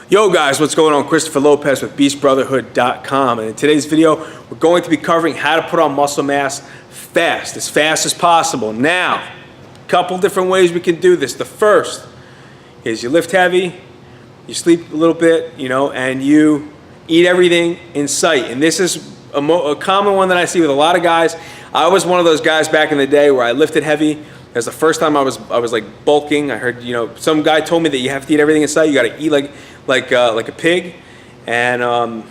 Yo guys, what's going on? Christopher Lopez with BeastBrotherhood.com, and in today's video we're going to be covering how to put on muscle mass as fast as possible. Now, a couple different ways we can do this. The first is you lift heavy, you sleep a little bit, and you eat everything in sight. And this is a common one that I see with a lot of guys. I was one of those guys back in the day where I lifted heavy. It was the first time I was like bulking. I heard, some guy told me that you have to eat everything in sight. You got to eat like a pig. And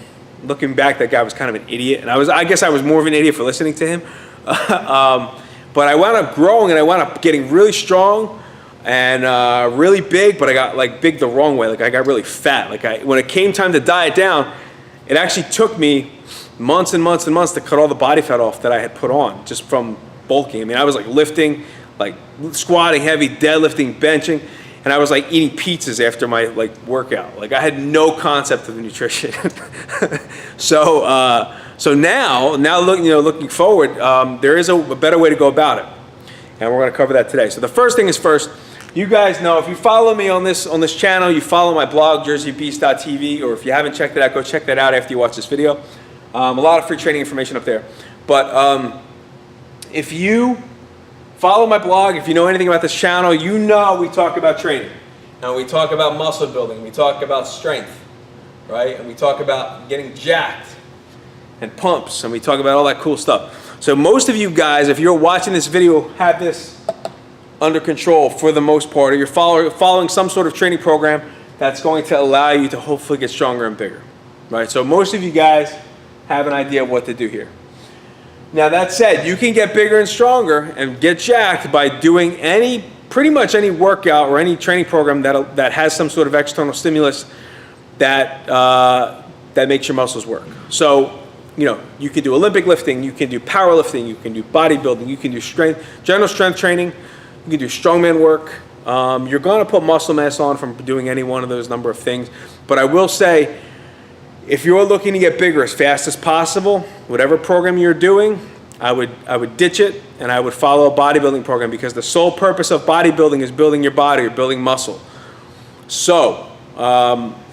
looking back, that guy was kind of an idiot. And I guess I was more of an idiot for listening to him. But I wound up growing, and I wound up getting really strong and really big. But I got big the wrong way. I got really fat. When it came time to diet down, it actually took me months and months and months to cut all the body fat off that I had put on just from bulking. I mean, I was lifting, squatting heavy, deadlifting, benching, and I was eating pizzas after my workout. I had no concept of nutrition. So now looking forward, there is a better way to go about it, and we're going to cover that today. So the first thing is first. You guys know, if you follow me on this channel, you follow my blog, jerseybeast.tv, or if you haven't checked it out, go check that out after you watch this video. A lot of free training information up there. But if you follow my blog, if you know anything about this channel, you know we talk about training. And we talk about muscle building, we talk about strength, right? And we talk about getting jacked and pumps, and we talk about all that cool stuff. So most of you guys, if you're watching this video, have this under control for the most part, or you're following some sort of training program that's going to allow you to hopefully get stronger and bigger, right? So most of you guys have an idea of what to do here. Now that said, you can get bigger and stronger and get jacked by doing pretty much any workout or any training program that has some sort of external stimulus that makes your muscles work. So, you can do Olympic lifting, you can do powerlifting, you can do bodybuilding, you can do general strength training, you can do strongman work. You're going to put muscle mass on from doing any one of those number of things. But I will say, if you're looking to get bigger as fast as possible, whatever program you're doing, I would ditch it, and I would follow a bodybuilding program, because the sole purpose of bodybuilding is building your body or building muscle. So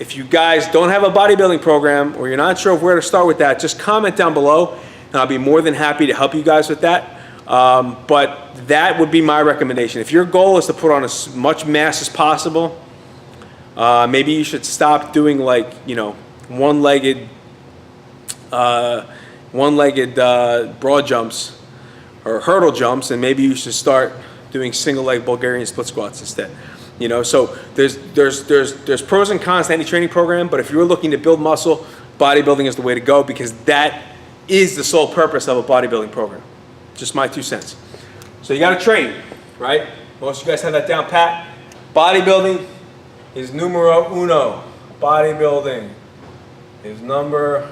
if you guys don't have a bodybuilding program, or you're not sure of where to start with that, just comment down below, and I'll be more than happy to help you guys with that. But that would be my recommendation. If your goal is to put on as much mass as possible, maybe you should stop doing one-legged broad jumps or hurdle jumps, and maybe you should start doing single-leg Bulgarian split squats instead. So there's pros and cons to any training program, but if you're looking to build muscle, bodybuilding is the way to go, because that is the sole purpose of a bodybuilding program. Just my 2 cents. So you got to train, right? Most of you guys have that down pat. Bodybuilding is numero uno. Bodybuilding is number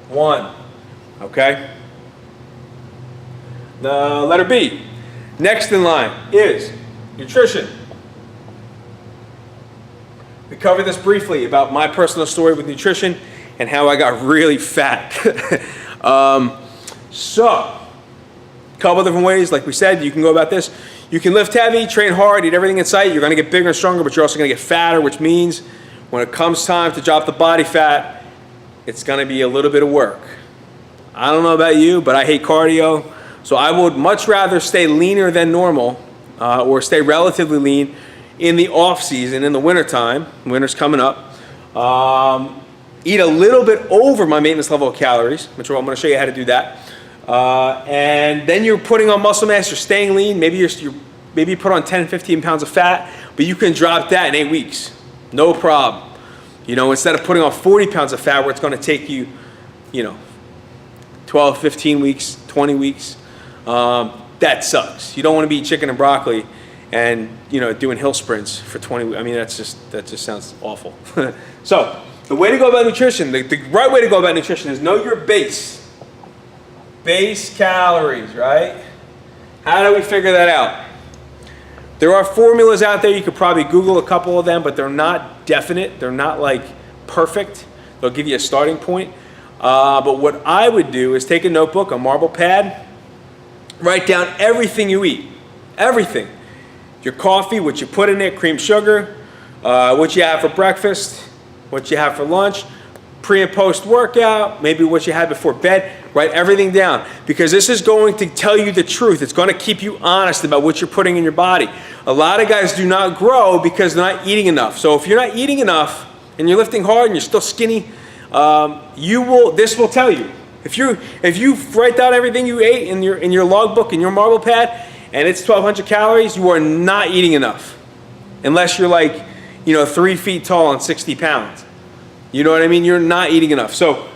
1. Okay? The letter B. Next in line is nutrition. We covered this briefly about my personal story with nutrition and how I got really fat. Couple different ways, like we said, you can go about this. You can lift heavy, train hard, eat everything in sight. You're going to get bigger and stronger, but you're also going to get fatter, which means when it comes time to drop the body fat, it's going to be a little bit of work. I don't know about you, but I hate cardio, so I would much rather stay leaner than normal, or stay relatively lean in the off season, in the wintertime. Winter's coming up. Eat a little bit over my maintenance level of calories, which I'm going to show you how to do that. And then you're putting on muscle mass, you're staying lean, maybe you put on 10, 15 pounds of fat, but you can drop that in 8 weeks. No problem. Instead of putting on 40 pounds of fat where it's going to take you, 12, 15 weeks, 20 weeks, that sucks. You don't want to be chicken and broccoli and, doing hill sprints for 20 weeks. I mean, that just sounds awful. So the way to go about nutrition, the right way to go about nutrition is know your base calories, right? How do we figure that out? There are formulas out there. You could probably Google a couple of them, but they're not definite. They're not perfect. They'll give you a starting point. But what I would do is take a notebook, a marble pad, write down everything you eat. Everything. Your coffee, what you put in it, cream, sugar, what you have for breakfast, what you have for lunch, pre and post workout, maybe what you had before bed. Write everything down, because this is going to tell you the truth. It's going to keep you honest about what you're putting in your body. A lot of guys do not grow because they're not eating enough. So if you're not eating enough and you're lifting hard and you're still skinny, this will tell you. If you write down everything you ate in your logbook, in your marble pad, and it's 1,200 calories, you are not eating enough. Unless you're like, 3 feet tall and 60 pounds. You know what I mean? You're not eating enough. So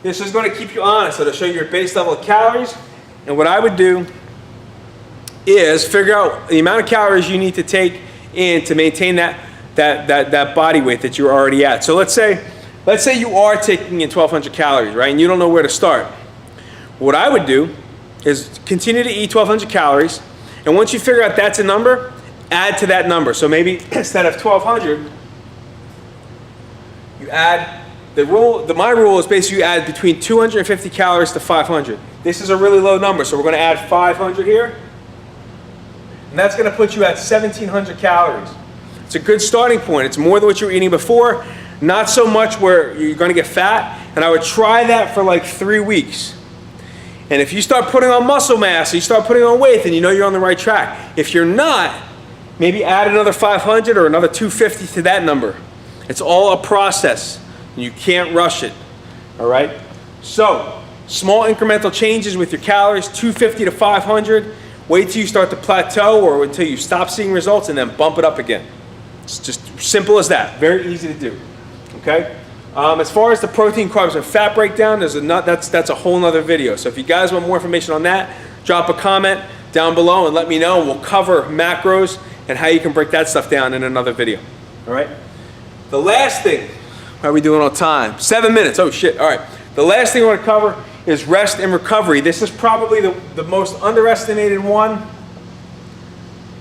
this is going to keep you honest. It'll show you your base level of calories. And what I would do is figure out the amount of calories you need to take in to maintain that body weight that you're already at. So let's say you are taking in 1,200 calories, right? And you don't know where to start. What I would do is continue to eat 1,200 calories. And once you figure out that's a number, add to that number. So maybe instead of 1,200, you add, my rule is basically you add between 250 calories to 500. This is a really low number, so we're going to add 500 here. And that's going to put you at 1,700 calories. It's a good starting point. It's more than what you were eating before. Not so much where you're going to get fat. And I would try that for like 3 weeks. And if you start putting on muscle mass, you start putting on weight, then you know you're on the right track. If you're not, maybe add another 500 or another 250 to that number. It's all a process. You can't rush it. All right? So, small incremental changes with your calories, 250 to 500. Wait till you start to plateau or until you stop seeing results, and then bump it up again. It's just simple as that. Very easy to do. Okay? As far as the protein, carbs, and fat breakdown, that's a whole nother video. So if you guys want more information on that, drop a comment down below and let me know. We'll cover macros and how you can break that stuff down in another video. All right? The last thing, how are we doing on time? 7 minutes. Oh shit. All right. The last thing I want to cover is rest and recovery. This is probably the most underestimated one.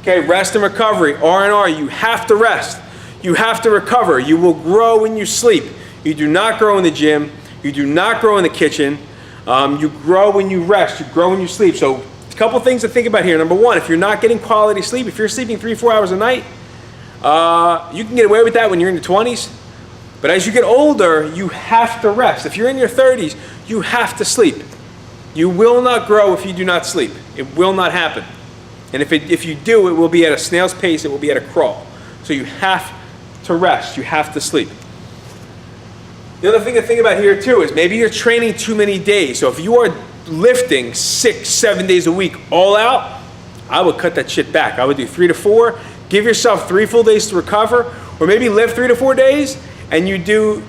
Okay, rest and recovery. R&R, you have to rest. You have to recover. You will grow when you sleep. You do not grow in the gym. You do not grow in the kitchen. You grow when you rest. You grow when you sleep. So a couple things to think about here. Number one, if you're not getting quality sleep, if you're sleeping 3-4 hours a night, you can get away with that when you're in your 20s. But as you get older, you have to rest. If you're in your 30s, you have to sleep. You will not grow if you do not sleep. It will not happen. And if you do, it will be at a snail's pace. It will be at a crawl. So you have to rest. You have to sleep. The other thing to think about here too is maybe you're training too many days. So if you are lifting 6-7 days a week all out, I would cut that shit back. I would do 3 to 4. Give yourself 3 full days to recover, or maybe lift 3 to 4 days and you do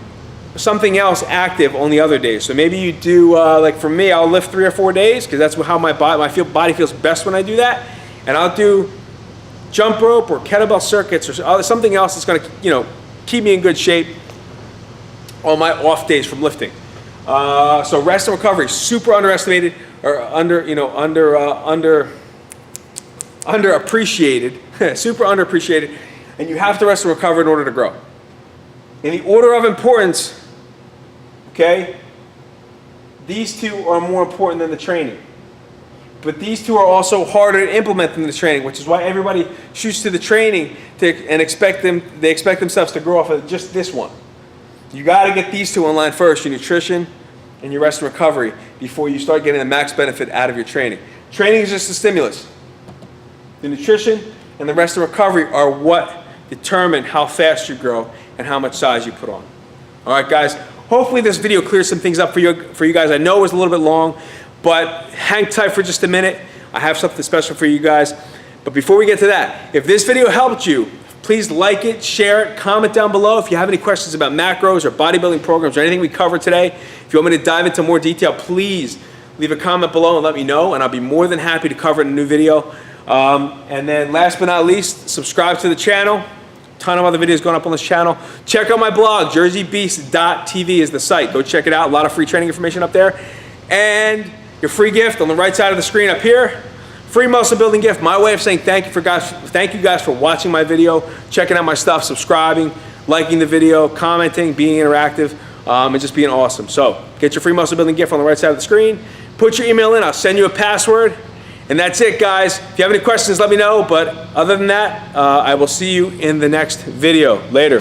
something else active on the other days. So maybe you do, like for me, I'll lift 3 or 4 days because that's how my body feels best when I do that. And I'll do jump rope or kettlebell circuits or something else that's going to, keep me in good shape on my off days from lifting. So rest and recovery, super underestimated or underappreciated, super underappreciated, and you have to rest and recover in order to grow. In the order of importance, okay, these two are more important than the training. But these two are also harder to implement than the training, which is why everybody shoots to the training and expect themselves to grow off of just this one. You got to get these two in line first, your nutrition and your rest and recovery, before you start getting the max benefit out of your training. Training is just a stimulus. The nutrition and the rest and recovery are what determine how fast you grow and how much size you put on. All right, guys. Hopefully this video clears some things up for you guys. I know it was a little bit long, but hang tight for just a minute. I have something special for you guys. But before we get to that, if this video helped you, please like it, share it, comment down below if you have any questions about macros or bodybuilding programs or anything we covered today. If you want me to dive into more detail, please leave a comment below and let me know, and I'll be more than happy to cover it in a new video. And then last but not least, subscribe to the channel. A ton of other videos going up on this channel. Check out my blog, jerseybeast.tv is the site. Go check it out. A lot of free training information up there. And your free gift on the right side of the screen up here. Free muscle building gift. My way of saying thank you guys for watching my video, checking out my stuff, subscribing, liking the video, commenting, being interactive, and just being awesome. So get your free muscle building gift on the right side of the screen. Put your email in. I'll send you a password. And that's it, guys. If you have any questions, let me know. But other than that, I will see you in the next video. Later.